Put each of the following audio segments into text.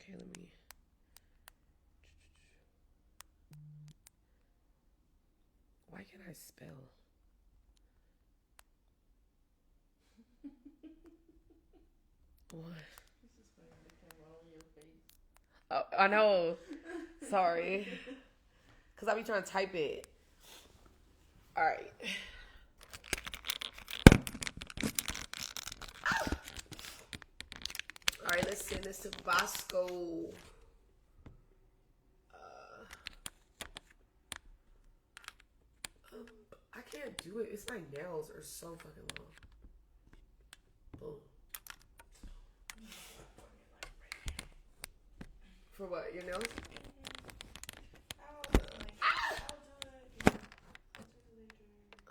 Okay, let me. Why can't I spell? What? This is funny to come all over your face. Oh, I know. Sorry. Because I be trying to type it. All right. All right, let's send this to Boskoe. I can't do it. It's my nails are so fucking long. Boom. For what? Your nails?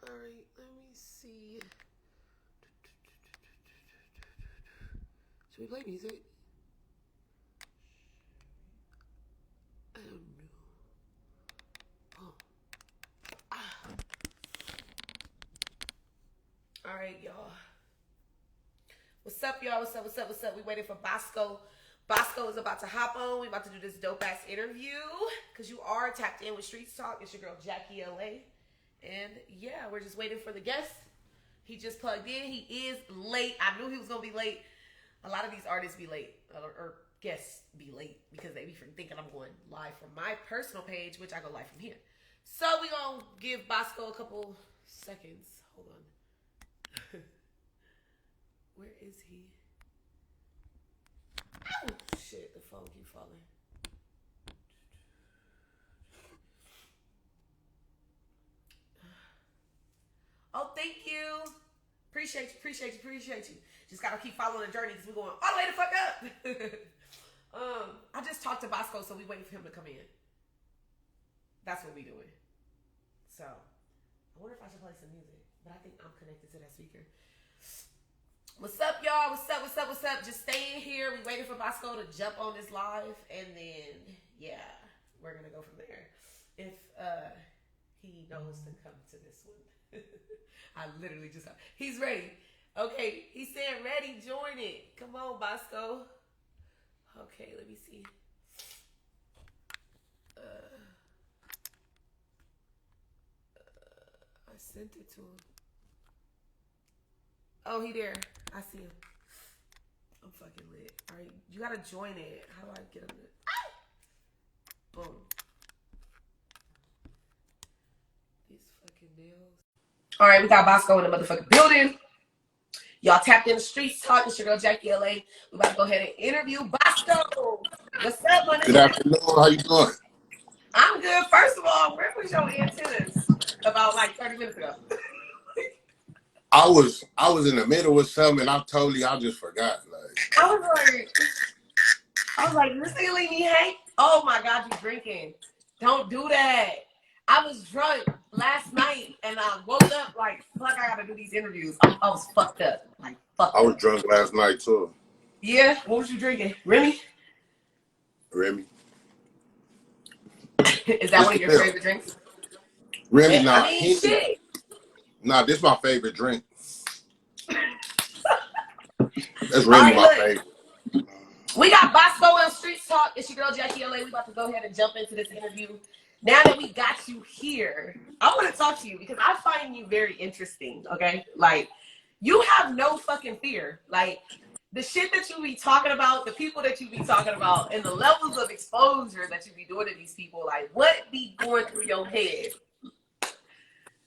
Alright, let me see. Should we play music? I don't know. Oh. Alright, y'all. What's up, y'all? What's up? What's up? What's up? We waiting for Boskoe. Boskoe is about to hop on. We about to do this dope ass interview because you are tapped in with Streetz Talk. It's your girl Jackie LA, and yeah, we're just waiting for the guest. He just plugged in. He is late. I knew he was gonna be late. A lot of these artists be late, or guests be late because they be thinking I'm going live from my personal page, which I go live from here. So we gonna give Boskoe a couple seconds. Hold on. Where is he? Oh, shit, the phone keep falling. Oh, thank you. Appreciate you. Just gotta keep following the journey because we're going all the way the fuck up. I just talked to Boskoe, so we waiting for him to come in. That's what we doing. So, I wonder if I should play some music, but I think I'm connected to that speaker. What's up, y'all? What's up? Just staying here. We waiting for Boskoe to jump on this live, and then yeah, we're gonna go from there. If he knows to come to this one, I literally just he's ready. Okay, he's saying ready. Join it. Come on, Boskoe. Okay, let me see. I sent it to him. Oh, he there. I see him. I'm fucking lit. All right, you gotta join it. How do I get him there? Ah! Boom. These fucking nails. All right, we got Boskoe in the motherfucking building. Y'all tapped in the Streetz Talk. It's your girl Jackie LA. We about to go ahead and interview Boskoe. What's up, my nigga? Good afternoon. How you doing? I'm good. First of all, where was your antennas? About like 30 minutes ago. I was in the middle of something and I just forgot. Like I was like, this nigga leave me hang. Oh my God, you drinking. Don't do that. I was drunk last night and I woke up like, fuck, I gotta do these interviews. I was fucked up. Like, fuck. I was drunk last night too. Yeah? What was you drinking? Remy? Remy. Is that one of your favorite drinks? Remy, nah. I mean, shit. Nah, this is my favorite drink. That's Remy, my favorite. We got Boskoe on Streetz Talk. It's your girl Jackie LA. We about to go ahead and jump into this interview. Now that we got you here, I want to talk to you because I find you very interesting, okay? Like, you have no fucking fear. Like, the shit that you be talking about, the people that you be talking about, and the levels of exposure that you be doing to these people, like, what be going through your head?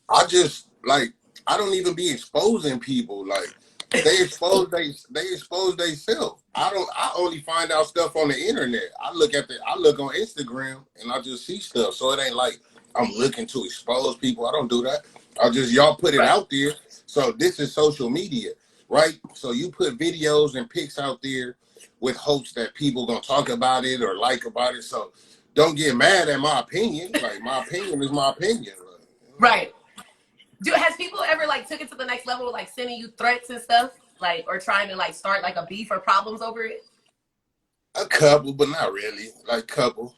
I just, like, I don't even be exposing people. Like, they expose themselves. I only find out stuff on the internet. I look on Instagram and I just see stuff. So it ain't like I'm looking to expose people. I don't do that. Y'all put it out there. So this is social media, right? So you put videos and pics out there with hopes that people gonna talk about it or like about it. So don't get mad at my opinion. Like, my opinion is my opinion. Right. Has people ever like took it to the next level, like sending you threats and stuff, like, or trying to like start like a beef or problems over it? A couple, but not really. Like couple.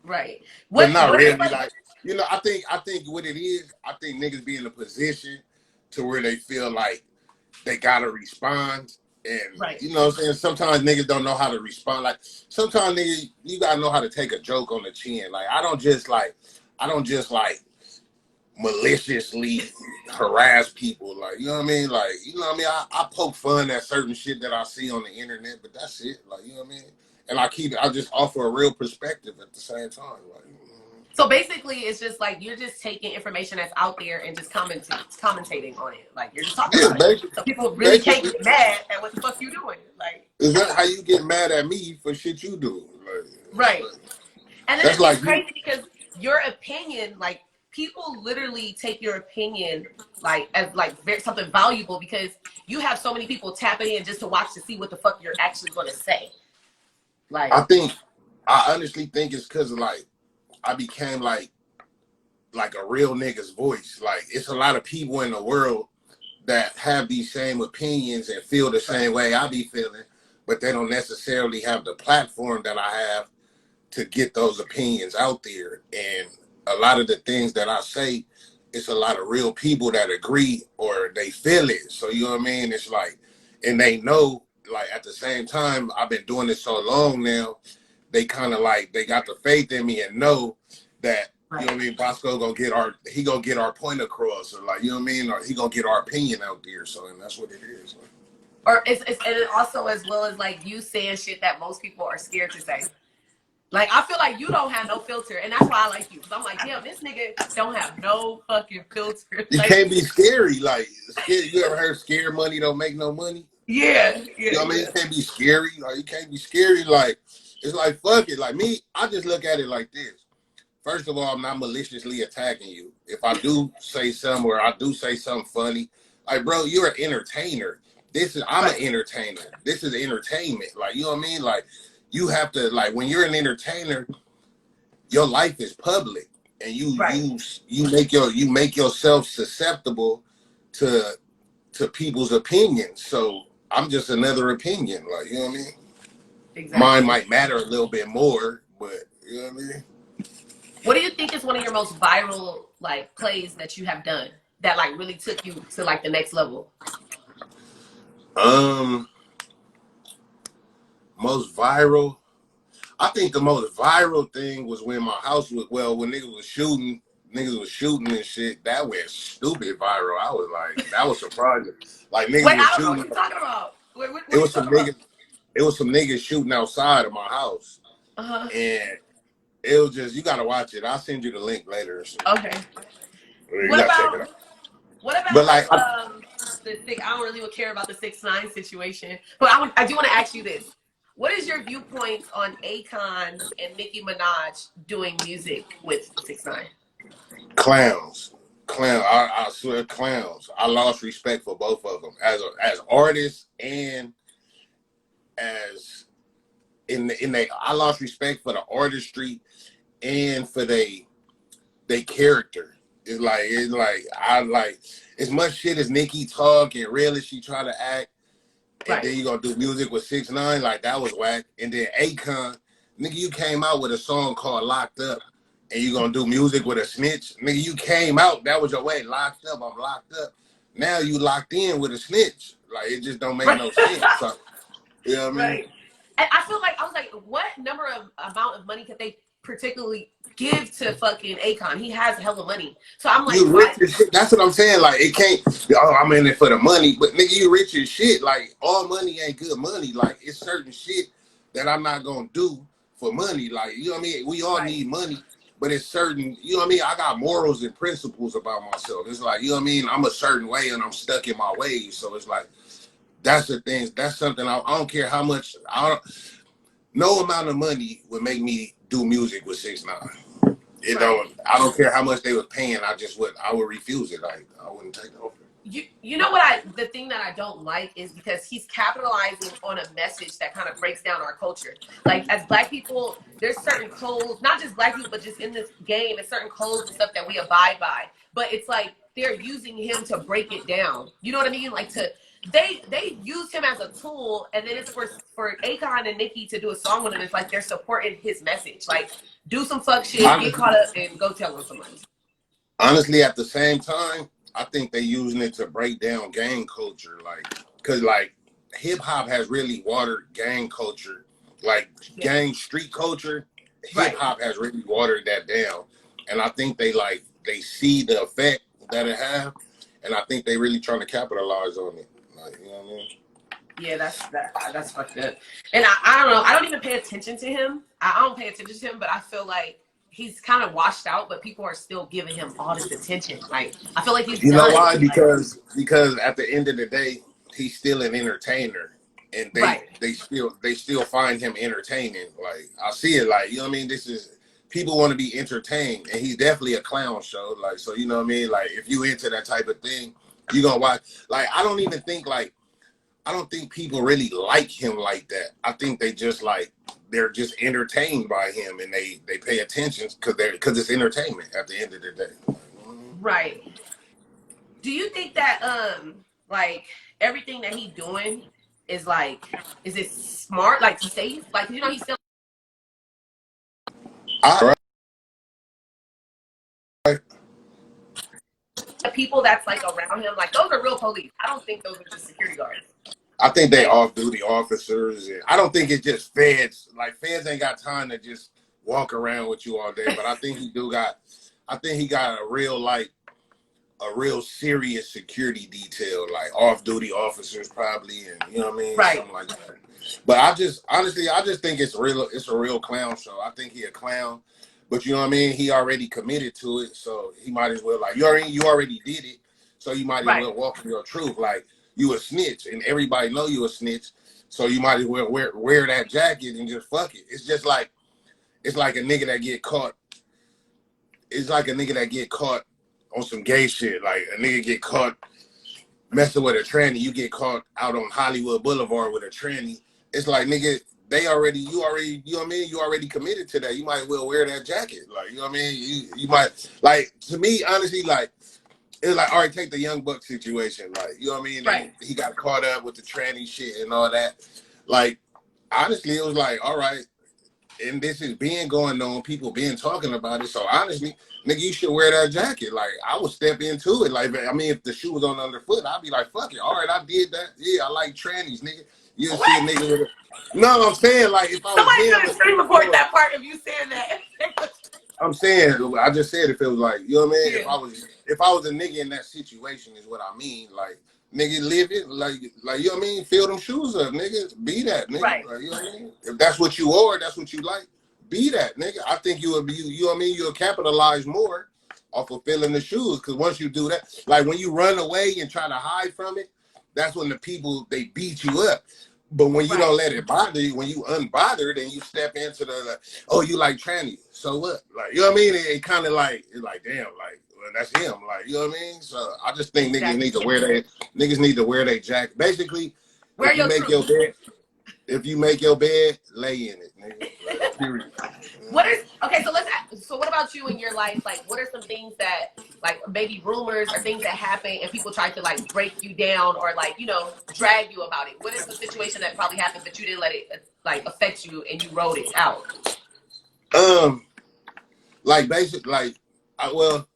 Right. But not really. Like, I think what it is, I think niggas be in a position to where they feel like they gotta respond. And Right. you know what I'm saying? Sometimes niggas don't know how to respond. Like sometimes niggas, you gotta know how to take a joke on the chin. Like I don't just like maliciously harass people. Like, you know what I mean? Like, you know what I mean? I poke fun at certain shit that I see on the internet, but that's it. Like, you know what I mean? And I just offer a real perspective at the same time. Like, so basically, it's just like you're just taking information that's out there and just commentating on it. Like you're just talking about it. So people really can't get mad at what the fuck you doing. Like, is that how you get mad at me for shit you do? Like, right. And then that's it's crazy because your opinion, like people literally take your opinion like as like something valuable because you have so many people tapping in just to watch to see what the fuck you're actually going to say. Like, I honestly think it's because like I became like a real nigga's voice. Like it's a lot of people in the world that have these same opinions and feel the same way I be feeling, but they don't necessarily have the platform that I have to get those opinions out there. And a lot of the things that I say, it's a lot of real people that agree or they feel it. So you know what I mean? It's like, and they know, like at the same time, I've been doing this so long now, they kind of like, they got the faith in me and know that, you know what I mean, Boskoe gonna get our point across, or like, you know what I mean, or he gonna get our opinion out there. So, and that's what it is. Or it's and it also as well as like you saying shit that most people are scared to say. Like I feel like you don't have no filter, and that's why I like you. Cause I'm like, damn, this nigga don't have no fucking filter. You like, can't be scary. Like, you ever heard "scared money don't make no money"? Yeah. You know what I mean? You can't be scary. Like, you can't be scary. Like, it's like, fuck it. Like, me, I just look at it like this. First of all, I'm not maliciously attacking you. If I do say something or I do say something funny, like, bro, you're an entertainer. I'm an entertainer. This is entertainment. Like, you know what I mean? Like, you have to, like, when you're an entertainer, your life is public. And you make yourself susceptible to people's opinions. So I'm just another opinion, like, you know what I mean? Exactly. Mine might matter a little bit more, but you know what I mean? What do you think is one of your most viral like plays that you have done that like really took you to like the next level? Most viral, I think the most viral thing was when my house was, when niggas was shooting and shit. That went stupid viral. I was like, that was surprising. Like niggas Wait, was I don't shooting. know what you're talking about. What it was some niggas. It was some niggas shooting outside of my house. And it was just, you gotta watch it. I'll send you the link later. Okay. What about but like the thing? I don't really care about the 6ix9ine situation, but I do want to ask you this. What is your viewpoint on Akon and Nicki Minaj doing music with 6ix9ine? Clowns. I swear, clowns. I lost respect for both of them as artists and as I lost respect for the artistry and for they character. It's like I like as much shit as Nicki talk and real as she try to act, and then you gonna do music with 6ix9ine, like that was whack. And then Akon, nigga, you came out with a song called Locked Up, and you gonna do music with a snitch. Nigga, you came out, that was your way, locked up, I'm locked up. Now you locked in with a snitch. Like it just don't make no sense. So, you know what I mean? And I feel like, I was like, what amount of money could they particularly give to fucking Akon? He has hella money. So I'm like, you rich as shit. That's what I'm saying. Like it can't, I'm in it for the money, but nigga, you rich as shit. Like all money ain't good money. Like it's certain shit that I'm not gonna do for money. Like, you know what I mean? We all need money, but it's certain, you know what I mean? I got morals and principles about myself. It's like, you know what I mean? I'm a certain way and I'm stuck in my ways. So it's like, that's the thing. That's something I don't care how much, no amount of money would make me do music with 6ix9ine. I don't care how much they were paying. I would refuse it. I wouldn't take it over. You know what the thing that I don't like is because he's capitalizing on a message that kind of breaks down our culture. Like as Black people, there's certain codes, not just Black people, but just in this game, there's certain codes and stuff that we abide by. But it's like they're using him to break it down. You know what I mean? Like they use him as a tool, and then it's for Akon and Nicki to do a song with him. It's like they're supporting his message. Like do some fuck shit, get caught up, and go tell on somebody. Honestly, at the same time, I think they using it to break down gang culture, like, cause like hip hop has really watered gang culture, like gang street culture. Hip hop has really watered that down, and I think they see the effect that it have, and I think they really trying to capitalize on it. Like, you know what I mean? Yeah, that's fucked up. And I don't know. I don't even pay attention to him. I don't pay attention to him, but I feel like he's kind of washed out, but people are still giving him all this attention. Like, I feel like he's You know why? Like, because at the end of the day, he's still an entertainer, and they still find him entertaining. Like, I see it, like, you know what I mean? This is, people want to be entertained, and he's definitely a clown show. Like, so, you know what I mean? Like, if you into that type of thing, you gonna watch. Like, I don't think people really like him like that. I think they just they're just entertained by him, and they pay attention because it's entertainment at the end of the day. Right. Do you think that like everything that he's doing is is it smart, like safe? Like, you know, he's still the people that's like around him, like those are real police. I don't think those are just security guards. I think they off-duty officers. And I don't think it's just feds. Like, feds ain't got time to just walk around with you all day. But I think he got a real serious security detail, like off-duty officers probably, and you know what I mean, something like that. But I just think it's a real clown show. I think he a clown, but you know what I mean. He already committed to it, so he might as well, like, you already did it, so you might as well walk in your truth. Like, you a snitch, and everybody know you a snitch, so you might as well wear that jacket and just fuck it. It's like a nigga that get caught. It's like a nigga that get caught on some gay shit. Like, a nigga get caught messing with a tranny. You get caught out on Hollywood Boulevard with a tranny. It's like, nigga, you know what I mean? You already committed to that. You might well wear that jacket. Like, you know what I mean? You might, like, to me, honestly, like, it's like, all right, take the Young Buck situation. Like, you know what I mean? Right. He got caught up with the tranny shit and all that. Like, honestly, it was like, all right, and this is being going on, people being talking about it. So honestly, nigga, you should wear that jacket. Like, I would step into it. Like, I mean, if the shoe was on the underfoot, I'd be like, fuck it. All right, I did that. Yeah, I like trannies, nigga. You see a nigga with a... No, I'm saying, like, if I was somebody's him... gonna screen report that part of you saying that. I'm saying, I just said if it was like, you know what I mean? Yeah. If I was a nigga in that situation is what I mean. Like, nigga, live it. Like, you know what I mean? Fill them shoes up, nigga. Be that, nigga. Right. Like, you know what I mean? If that's what you are, that's what you like, be that, nigga. I think you would be, you know what I mean? You'll capitalize more off of filling the shoes. Because once you do that, like, when you run away and try to hide from it, that's when the people, they beat you up. But when you don't let it bother you, when you unbothered and you step into the, oh, you like tranny, so what? Like, you know what I mean? It kind of like, it's like, damn, like, well, that's him. Like, you know what I mean? So I just think niggas need to wear their jacket. Basically, if you make your bed, lay in it, nigga. Like, period. So what about you in your life? Like, what are some things that, like, maybe rumors or things that happen and people try to, like, break you down or, like, you know, drag you about it? What is the situation that probably happened but you didn't let it, like, affect you and you wrote it out? Like, basic, like, well,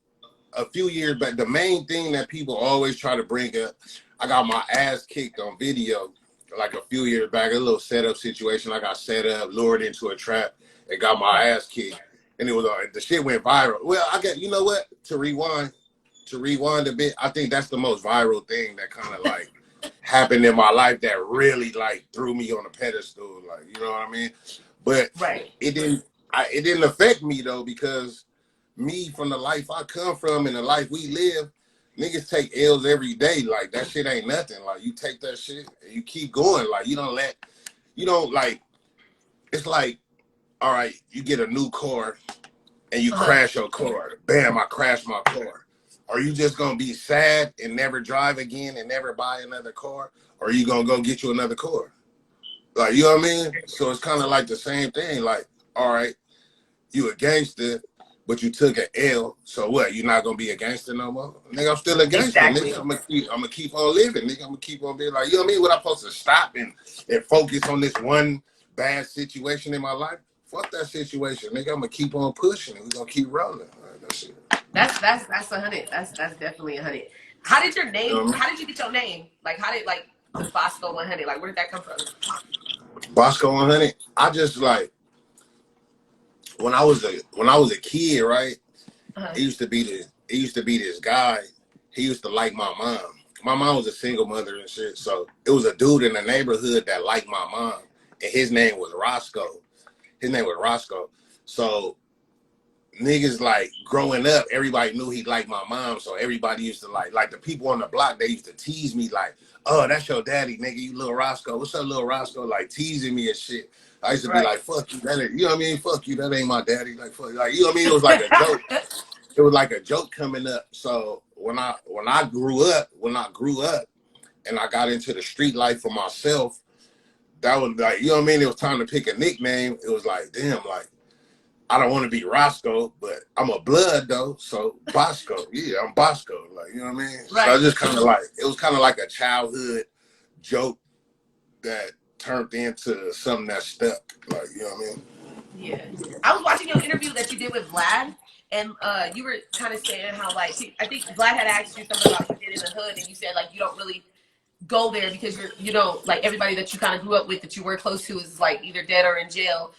a few years back, the main thing that people always try to bring up, I got my ass kicked on video, like, a few years back, a little setup situation. I got set up, lured into a trap, and got my ass kicked. And it was the shit went viral. Well, you know what? To rewind a bit, I think that's the most viral thing that kind of like happened in my life that really like threw me on a pedestal. Like, you know what I mean? But it didn't affect me though, because me, from the life I come from and the life we live, niggas take L's every day. Like, that shit ain't nothing. Like, you take that shit and you keep going. Like, it's like, all right, you get a new car and you crash your car. Bam, I crashed my car. Are you just going to be sad and never drive again and never buy another car? Or are you going to go get you another car? Like, you know what I mean? So it's kind of like the same thing. Like, all right, you a gangster, but you took an L. So what? You're not going to be a gangster no more? Nigga, I'm still a gangster. Exactly. Nigga, I'm going to keep on living. Nigga, I'm going to keep on being like, you know what I mean? What I'm supposed to stop and focus on this one bad situation in my life? Fuck that situation, nigga. I'm gonna keep on pushing. We're gonna keep rolling. Right, that's it. That's 100. That's definitely 100. How did your name? How did you get your name? Like, how did to Boskoe100? Like, where did that come from? Boskoe100. I just like when I was a kid, right? It used to be this guy. He used to like my mom. My mom was a single mother and shit. So it was a dude in the neighborhood that liked my mom, and his name was Roscoe. So niggas like growing up, everybody knew he liked my mom. So everybody used to like the people on the block. They used to tease me like, "Oh, that's your daddy, nigga. You little Roscoe. What's up, little Roscoe?" Like teasing me and shit. I used to be like, "Fuck you, that ain't, you know what I mean? Fuck you, that ain't my daddy." Like, fuck, like, you know what I mean? It was like a joke. It was like a joke coming up. So when I grew up and I got into the street life for myself, that was like, you know what I mean? It was time to pick a nickname. It was like, damn, like, I don't want to be Roscoe, but I'm a blood though. So Boskoe, yeah, I'm Boskoe. Like, you know what I mean? Right. So I just kind of like, it was kind of like a childhood joke that turned into something that stuck. Like, you know what I mean? Yeah. I was watching your interview that you did with Vlad. And you were kind of saying how, like, I think Vlad had asked you something about you did in the hood, and you said, like, you don't really go there because you don't, like, everybody that you kind of grew up with that you were close to is, like, either dead or in jail.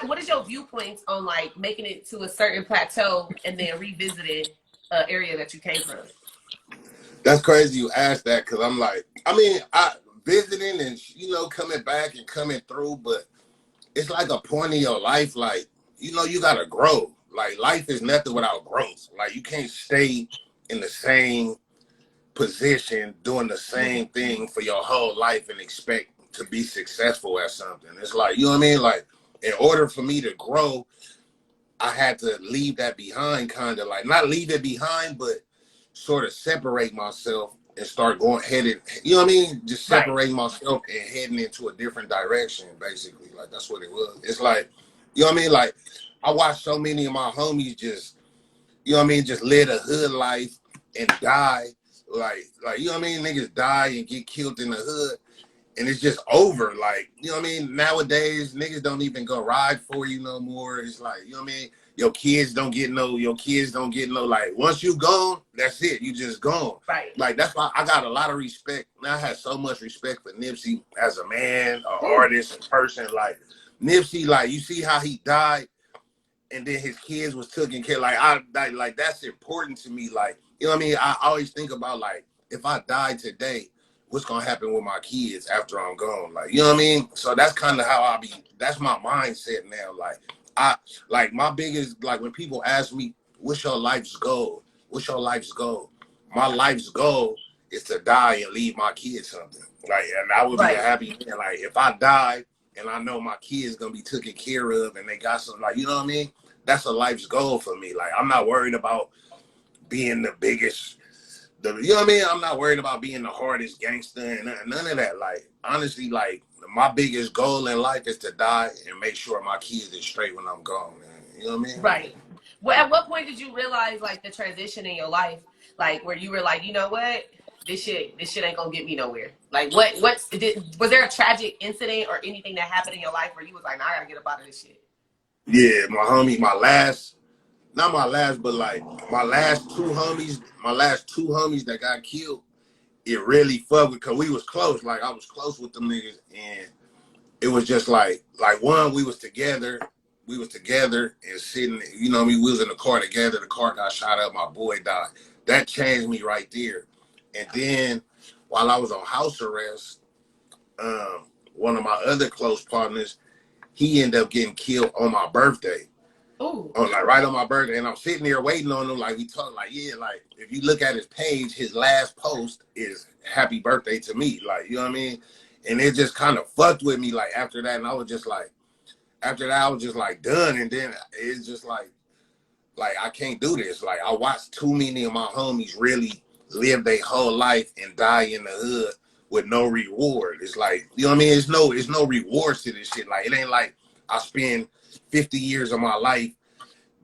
What is your viewpoints on, like, making it to a certain plateau and then revisiting an area that you came from? That's crazy you asked that, because I'm like, I mean, I visiting and, you know, coming back and coming through, but it's like a point in your life, like, you know, you got to grow. Like, life is nothing without growth. Like, you can't stay in the same position doing the same thing for your whole life and expect to be successful at something. It's like, you know what I mean? Like, in order for me to grow, I had to leave that behind, kind of like, not leave it behind, but sort of separate myself and start headed, you know what I mean? Just separating myself and heading into a different direction, basically. Like, that's what it was. It's like, you know what I mean? Like, I watched so many of my homies just, you know what I mean, just live a hood life and die. Like, you know what I mean? Niggas die and get killed in the hood, and it's just over. Like, you know what I mean? Nowadays, niggas don't even go ride for you no more. It's like, you know what I mean? Your kids don't get no, like, once you gone, that's it. You just gone. Right. Like, that's why I got a lot of respect. I had so much respect for Nipsey as a man, an artist, a person. Like, Nipsey, like, you see how he died, and then his kids was taken care. Like that's important to me. Like, you know what I mean? I always think about, like, if I die today, what's gonna happen with my kids after I'm gone? Like, you know what I mean? So that's kind of how that's my mindset now. Like, my biggest, like, when people ask me, what's your life's goal? What's your life's goal? My life's goal is to die and leave my kids something. Like, and I would be a happy man. Like, if I die and I know my kids gonna be taken care of and they got some, like, you know what I mean? That's a life's goal for me. Like, I'm not worried about being the biggest, you know what I mean? I'm not worried about being the hardest gangster and none of that. Like, honestly, like, my biggest goal in life is to die and make sure my kids is straight when I'm gone, man. You know what I mean? Right. Well, at what point did you realize, like, the transition in your life, like, where you were like, you know what? This shit ain't gonna get me nowhere. Like, was there a tragic incident or anything that happened in your life where you was like, nah, I gotta get up out of this shit? Yeah, not my last, but like my last two homies that got killed, it really fucked with, because we was close. Like, I was close with them niggas, and it was just like one, we was together and sitting, you know what I mean? We was in the car together. The car got shot up. My boy died. That changed me right there. And then while I was on house arrest, one of my other close partners, he ended up getting killed on my birthday. Ooh. Like, right on my birthday. And I'm sitting there waiting on him. Like, we talk, like, yeah, like, if you look at his page, his last post is happy birthday to me. Like, you know what I mean? And it just kind of fucked with me, like, after that. And I was just like, after that, I was just like done. And then it's just like I can't do this. Like, I watched too many of my homies really live their whole life and die in the hood with no reward. It's like, you know what I mean? It's no rewards to this shit. Like, it ain't like I spend 50 years of my life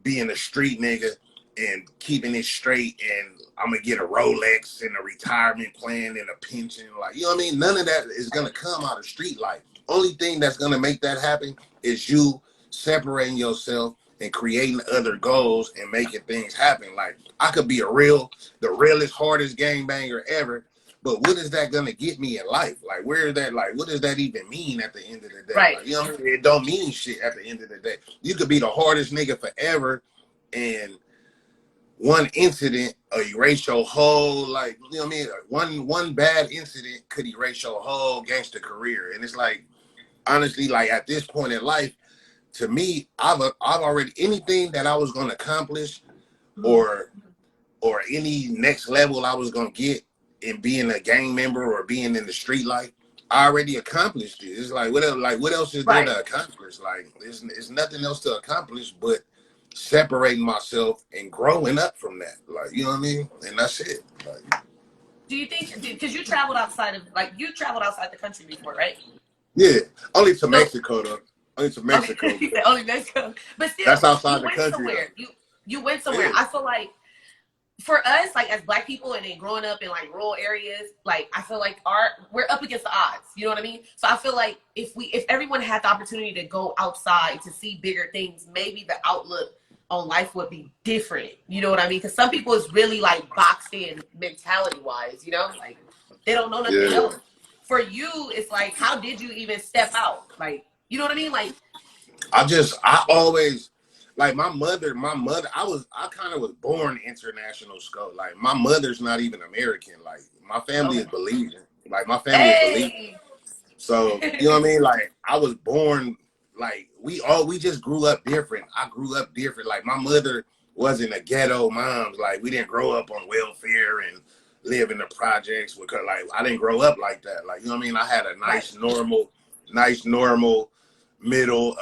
being a street nigga and keeping it straight, and I'm gonna get a Rolex and a retirement plan and a pension. Like, you know what I mean? None of that is gonna come out of street life. Only thing that's gonna make that happen is you separating yourself and creating other goals and making things happen. Like, I could be the realest, hardest gangbanger ever, but what is that gonna get me in life? Like, where is that? Like, what does that even mean at the end of the day? Right. Like, you know what I mean? It don't mean shit at the end of the day. You could be the hardest nigga forever, and one incident erase your whole, like, you know what I mean? One bad incident could erase your whole gangster career. And it's like, honestly, like at this point in life, to me, I've already, anything that I was gonna accomplish or any next level I was gonna get in being a gang member or being in the street life, I already accomplished it. It's like, what else is there to accomplish? Like, it's nothing else to accomplish but separating myself and growing up from that. Like, you know what I mean? And that's it. Like, do you think, because you traveled outside the country before, right? Yeah, only to Mexico though. Only to Mexico. Okay. Only Mexico. But still, that's outside the country. Somewhere. You went somewhere. Yeah. I feel like for us, like as Black people and then growing up in like rural areas, like I feel like we're up against the odds. You know what I mean? So I feel like if everyone had the opportunity to go outside to see bigger things, maybe the outlook on life would be different. You know what I mean? Because some people is really like boxed in mentality wise, you know, like they don't know nothing else. For you, it's like, how did you even step out? Like, you know what I mean? Like, I always, like my mother, I kind of was born international scope. Like my mother's not even American. Like my family is Belizean. Like my family is Belizean. So, you know what I mean? Like I was born, like we just grew up different. I grew up different. Like my mother wasn't a ghetto mom. Like we didn't grow up on welfare and live in the projects, because like I didn't grow up like that. Like, you know what I mean? I had a nice normal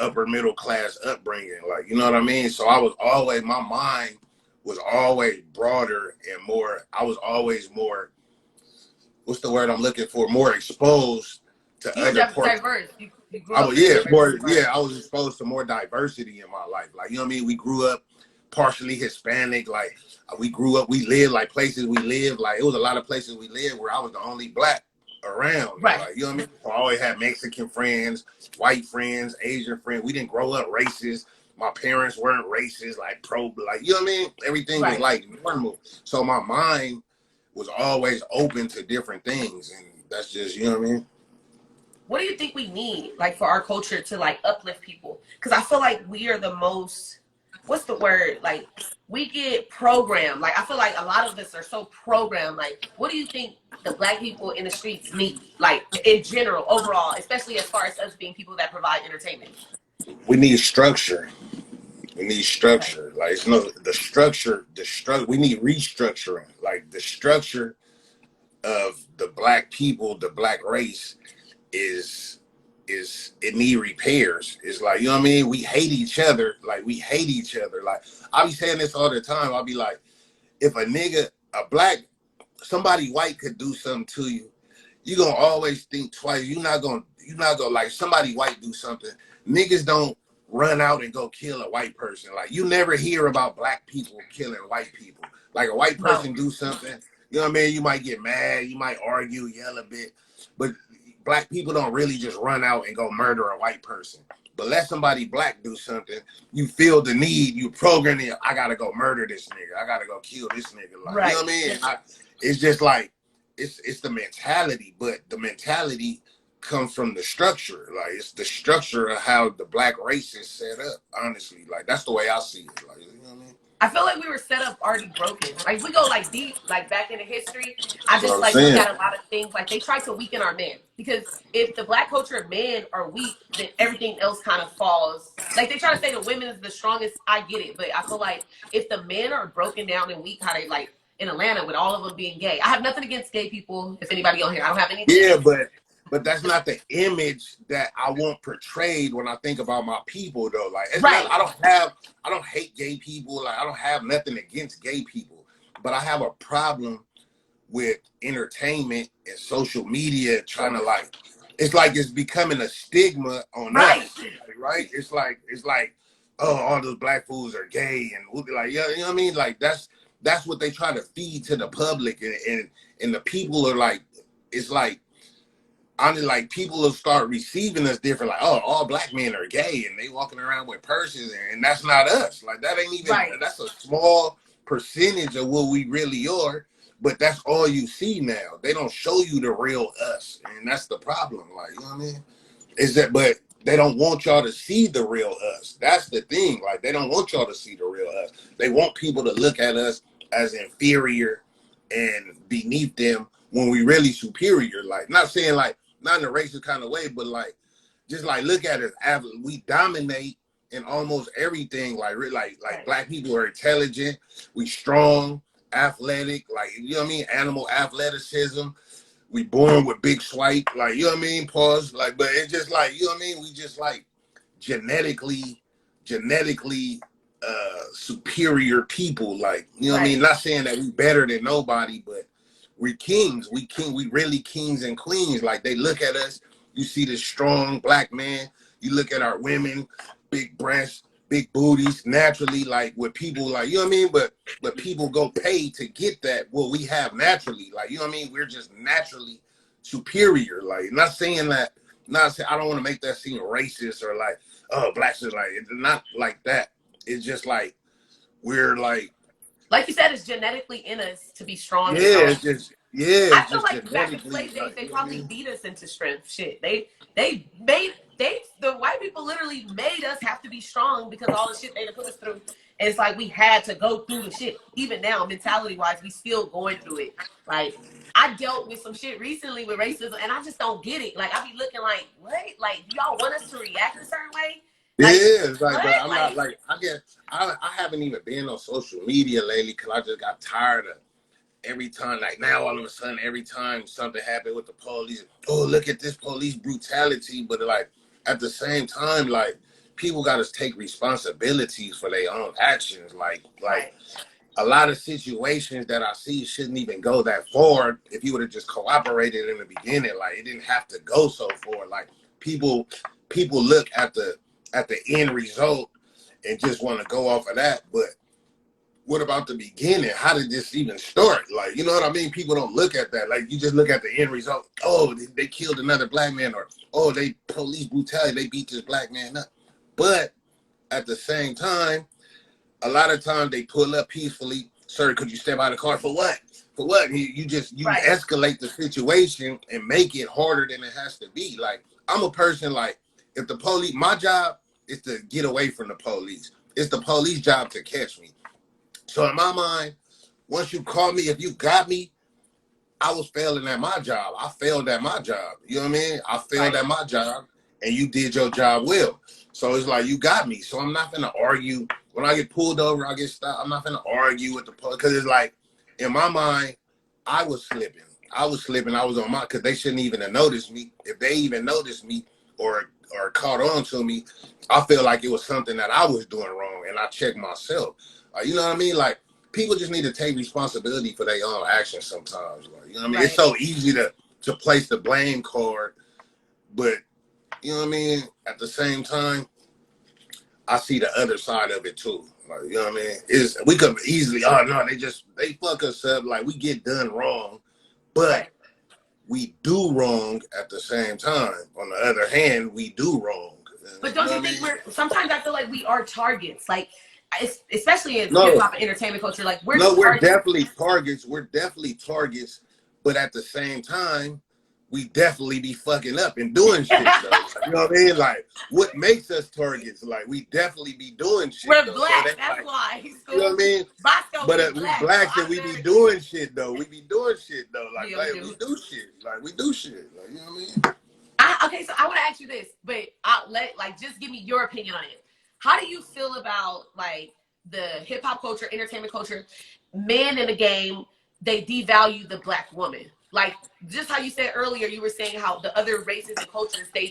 upper middle class upbringing. Like, you know what I mean? So my mind was always broader and more, I was always more, what's the word I'm looking for? More exposed to other parts. Diverse. You grew I up was exposed to more diversity in my life. Like, you know what I mean? We grew up partially Hispanic. Like we lived like places we lived. Like it was a lot of places we lived where I was the only Black around. Right. Like, you know what I mean? I always had Mexican friends, white friends, Asian friends. We didn't grow up racist. My parents weren't racist, like you know what I mean? Everything was like normal. So my mind was always open to different things. And that's just, you know what I mean? What do you think we need, like, for our culture to like uplift people? Because I feel like we are the most, what's the word? Like, we get programmed. Like, I feel like a lot of us are so programmed. Like, what do you think the Black people in the streets need? Like, in general, overall, especially as far as us being people that provide entertainment. We need structure. We need structure. Like, it's the structure, we need restructuring. Like, the structure of the Black people, the Black race it need repairs. It's like, you know what I mean? We hate each other. Like, Like, I be saying this all the time. I'll be like, if somebody white could do something to you, you're gonna always think twice. You're not gonna like, somebody white do something. Niggas don't run out and go kill a white person. Like, you never hear about Black people killing white people. Like, a white person do something, you know what I mean? You might get mad, you might argue, yell a bit, but Black people don't really just run out and go murder a white person. But let somebody Black do something, you feel the need, you program it, I gotta go murder this nigga, I gotta go kill this nigga. Like, you know what I mean? It's just like, it's the mentality, but the mentality comes from the structure. Like, it's the structure of how the Black race is set up, honestly. Like, that's the way I see it. Like, you know what I mean? I feel like we were set up already broken. Like, we go like deep, like back into history. I just like look at a lot of things. Like, they try to weaken our men, because if the Black culture of men are weak, then everything else kind of falls. Like, they try to say the women is the strongest. I get it, but I feel like if the men are broken down and weak, how they like in Atlanta with all of them being gay. I have nothing against gay people. If anybody on here, I don't have anything. Yeah, but that's not the image that I want portrayed when I think about my people, though. Like, it's not, I don't hate gay people. Like, I don't have nothing against gay people, but I have a problem with entertainment and social media trying to, like, it's like it's becoming a stigma on us, right? It's like, oh, all those Black fools are gay, and like, you know what I mean? Like, that's what they try to feed to the public, and the people are like, it's like, like, people will start receiving us different, like, oh, all Black men are gay and they walking around with purses, and that's not us. Like, that ain't even, that's a small percentage of what we really are. But that's all you see now. They don't show you the real us, and that's the problem. Like, you know what I mean? Is that, but they don't want y'all to see the real us. That's the thing. Like, they don't want y'all to see the real us. They want people to look at us as inferior and beneath them when we really superior. Like, not saying like, not in a racist kind of way, but like, just like look at us. We dominate in almost everything. Like Black people are intelligent. We strong, athletic. Like, you know what I mean? Animal athleticism. We born with big swipe. Like, you know what I mean? Pause. Like, but it's just like, you know what I mean? We just like genetically superior people. Like, you know what I mean? Not saying that we better than nobody, but we're kings. We really kings and queens. Like, they look at us. You see this strong Black man. You look at our women, big breasts, big booties, naturally, like with people, like, you know what I mean? But people go pay to get that, what we have naturally. Like, you know what I mean? We're just naturally superior. Like, not saying that, I don't want to make that seem racist or like, oh, Blacks is like, it's not like that. It's just like, we're like you said, it's genetically in us to be strong. Yeah, it's just, yeah. I feel like back in slave days, they probably beat us into strength. Shit, the white people literally made us have to be strong because all the shit they put us through. And it's like we had to go through the shit. Even now, mentality-wise, we still going through it. Like, I dealt with some shit recently with racism, and I just don't get it. Like, I be looking like, what? Like, do y'all want us to react a certain way? Like, yeah, it's like, but I'm not like, I guess I haven't even been on social media lately because I just got tired of every time, like now all of a sudden, every time something happened with the police, oh, look at this police brutality. But like at the same time, like people got to take responsibilities for their own actions. Like a lot of situations that I see shouldn't even go that far if you would have just cooperated in the beginning. Like, it didn't have to go so far. Like, people look at the end result and just want to go off of that. But what about the beginning? How did this even start? Like, you know what I mean? People don't look at that. Like, you just look at the end result. Oh, they killed another Black man, or, oh, they police brutality, they beat this Black man up. But at the same time, a lot of times they pull up peacefully. Sir, could you step out of the car? For what? For what? You escalate the situation and make it harder than it has to be. Like, I'm a person, like, if the police, my job is to get away from the police. It's the police job to catch me. So in my mind, once you caught me, if you got me, I was failing at my job. I failed at my job. You know what I mean? I failed at my job, and you did your job well. So it's like, you got me. So I'm not going to argue. When I get pulled over, I get stopped. I'm not going to argue with the police. Because it's like, in my mind, I was slipping. I was on my, because they shouldn't even have noticed me. If they even noticed me or caught on to me, I feel like it was something that I was doing wrong, and I checked myself. You know what I mean? Like, people just need to take responsibility for their own actions sometimes. Like, you know what I mean? It's so easy to place the blame card, but you know what I mean? At the same time, I see the other side of it too. Like, you know what I mean? We could easily, oh no, they fuck us up. Like, we get done wrong, but we do wrong at the same time. On the other hand, we do wrong. But don't you think sometimes I feel like we are targets. Like, especially in hip hop and entertainment culture, like we're definitely targets. We're definitely targets, but at the same time, we definitely be fucking up and doing shit. Though. You know what I mean? Like, what makes us targets? Like, we definitely be doing shit. We're though. Black. So that's why. You know what I mean? Boskoe, but we Blacks and we be doing shit though. We be doing shit though. Like, we do shit. Like, we do shit. Like, you know what I mean? Okay, so I want to ask you this, but just give me your opinion on it. How do you feel about like the hip hop culture, entertainment culture, men in the game, they devalue the Black woman? Like, just how you said earlier, you were saying how the other races and cultures, they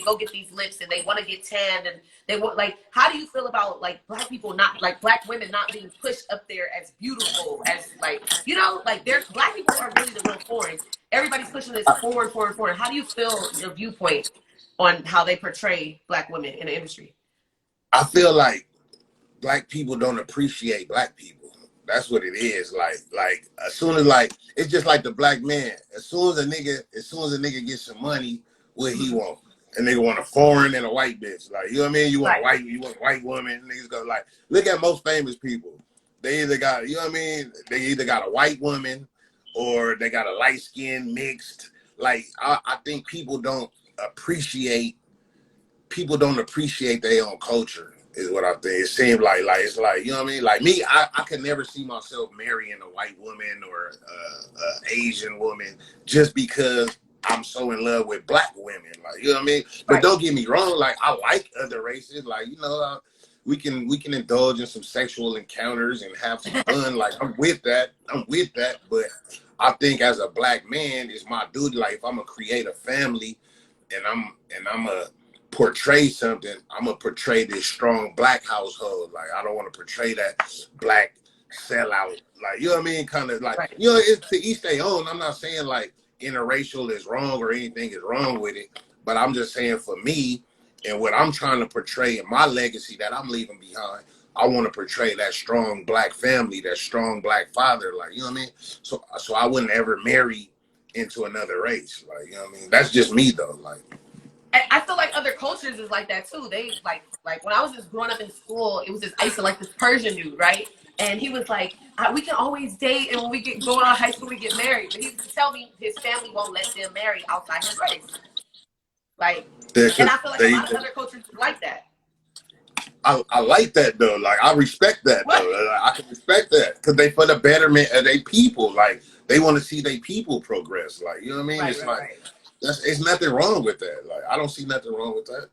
go get these lips and they want to get tanned, and they want, like, how do you feel about like Black people not, like Black women not being pushed up there as beautiful as, like, you know, like there's Black people are really the real foreign. Everybody's pushing this foreign. How do you feel your viewpoint on how they portray Black women in the industry? I feel like Black people don't appreciate Black people. That's what it is. Like as soon as, like, it's just like the Black man. As soon as a nigga gets some money, what he want? A nigga want a foreign and a white bitch. Like, you know what I mean? You want a white woman. Niggas go, like, look at most famous people. They either got, you know what I mean? They either got a white woman, or they got a light skin mixed. Like I think people don't appreciate their own culture is what I think. It seems like it's like, you know what I mean? Like me, I could never see myself marrying a white woman or a Asian woman just because I'm so in love with black women. Like, you know what I mean? But don't get me wrong, like I like other races. Like, you know, we can indulge in some sexual encounters and have some fun. Like I'm with that. But I think as a black man, it's my duty. Like if I'm gonna create a family and I'm a portray something, I'm gonna portray this strong black household. Like I don't want to portray that black sellout. Like, you know what I mean? Kind of like, you know, it's to each their own. I'm not saying like interracial is wrong or anything is wrong with it, but I'm just saying for me and what I'm trying to portray in my legacy that I'm leaving behind, I want to portray that strong black family, that strong black father. Like, you know what I mean? So I wouldn't ever marry into another race. Like, you know what I mean? That's just me though. Like, I feel like other cultures is like that too. They like when I was just growing up in school, it was this I used to like this Persian dude, right? And he was like, we can always date, and when we get going on high school, we get married. But he used to tell me his family won't let them marry outside his race. Like, and I feel like a lot of other cultures like that. I like that though. Like I respect that though. I can respect that because they for the betterment of their people. Like they want to see their people progress. Like, you know what I mean? It's like. It's nothing wrong with that. Like, I don't see nothing wrong with that.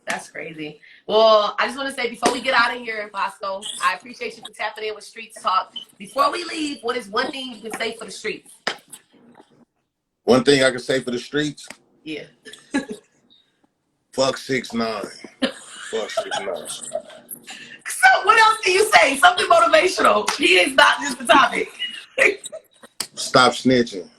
That's crazy. Well, I just want to say before we get out of here, Boskoe, I appreciate you for tapping in with Streetz Talk. Before we leave, what is one thing you can say for the streets? One thing I can say for the streets? Yeah. Fuck 6ix9ine. Fuck 6ix9ine. So what else do you say? Something motivational. He is not just the topic. Stop snitching.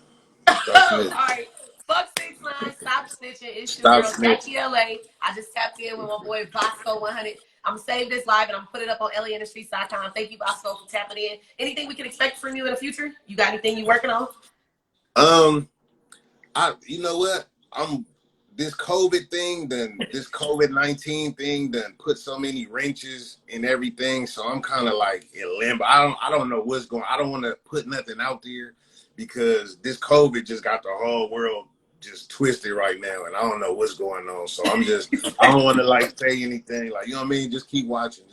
All right. Fuck 6ix9ine, stop snitching. It's your girl, Jackie LA. I just tapped in with my boy, Boskoe100. I'm going to save this live and I'm going to put it up on LAInthestreets.com. Thank you, Boskoe, for tapping in. Anything we can expect from you in the future? You got anything you working on? You know what? This COVID-19 thing done put so many wrenches in everything. So I'm kind of like in limbo. I don't know what's going on. I don't want to put nothing out there because this COVID just got the whole world just twisted right now, and I don't know what's going on. So I don't want to like say anything. Like, you know what I mean? Just keep watching.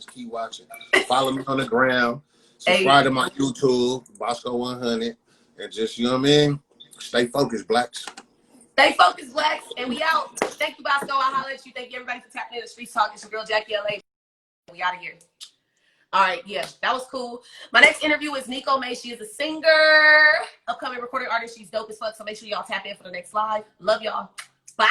Follow me on the ground. Subscribe to my YouTube, Boskoe100, and just, you know what I mean? Stay focused, blacks. Stay focused, blacks, and we out. Thank you, Boskoe. I'll holler at you. Thank you, everybody, for tapping in the Streetz Talk. It's your girl, Jackie LA. We out of here. All right, yeah, that was cool. My next interview is Nico May. She is a singer, upcoming recording artist. She's dope as fuck, so make sure y'all tap in for the next live. Love y'all. Bye.